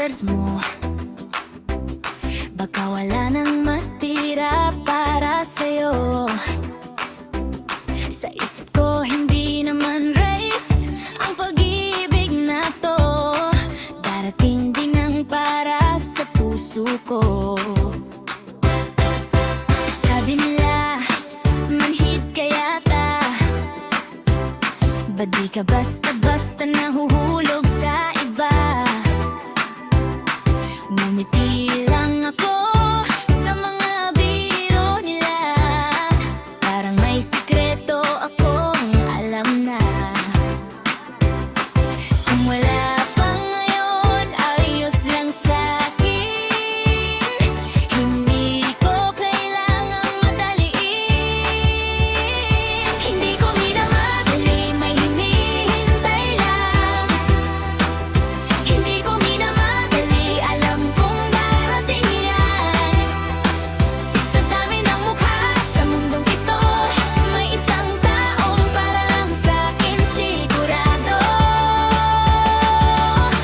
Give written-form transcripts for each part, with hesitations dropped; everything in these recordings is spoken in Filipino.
standards mo. Baka wala nang matira para sa'yo. Sa isip ko hindi naman race ang pag-ibig na to. Darating din ang para sa puso ko. Sabi nila manhid ka yata, ba't di ka basta-basta nahuhulog sa iba? Ngumiti lang ako sa mga biro nila, parang may sikreto akong alam na. Kung wala pa ngayon, ayos lang sa'kin. Hindi ko kailangang madaliin. Hindi ko minamadali, may hinihintay lang. Hindi ko minamadali, alam kong darating yan. Sa dami ng mukha sa mundong ito, may isang taong para lang sa'kin sigurado.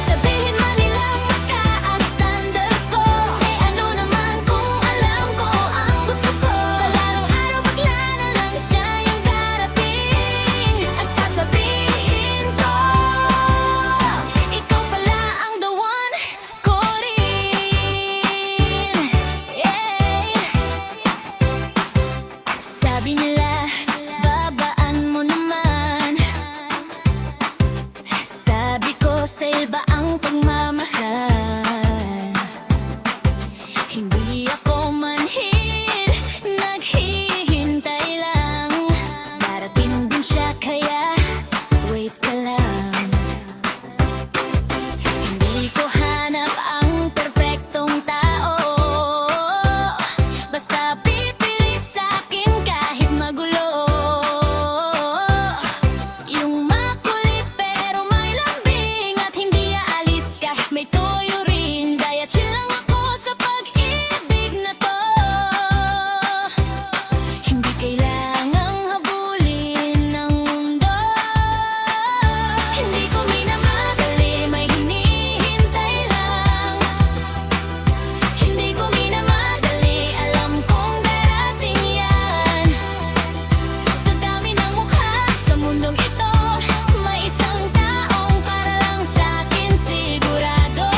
Sabihin man nilang mataas standards ko, eh ano naman kung alam ko ang gusto ko. Balarang araw bigla na lang siya yung darating, at sasabihin ko, ikaw pala ang the one ko rin. Sabi nila, babaan mo naman. Sabi ko, sa iba ang pagmamahal. Hindi ako manhid, naghihintay lang. Darating din siya kaya wait ka lang. Hindi ko hanap ang perpektong tao, basta pipili sa'kin kahit magulo. Yung makulit pero may lambing, at hindi aalis kahit may toyo rin. Kaya chill lang ako sa pag-ibig na to. Hindi kailangang habulin ng mundo. Hindi ko minamadali, may hinihintay lang. Hindi ko minamadali, alam kong darating yan. Sa dami ng mukha sa mundong ito, may isang taong para lang sa'kin sigurado.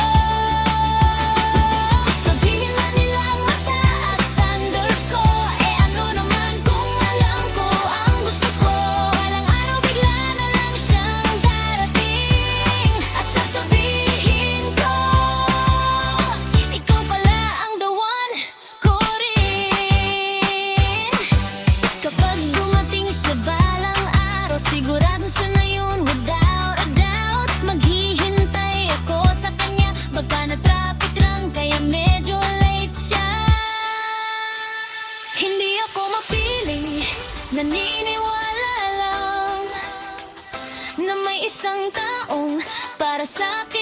Sabihin man nilang mataas standards ko, eh ano naman kung alam ko ang gusto ko. Walang araw bigla na lang siyang darating, at sasabihin ko, ikaw pala ang the one ko rin. Kapag dumating siya balang araw, sigurado siya na yun without a doubt. Maghihintay ako sa kanya, baka na traffic lang kaya medyo late siya. Hindi ako mapili, naniniwala lang na may isang taong para sa'kin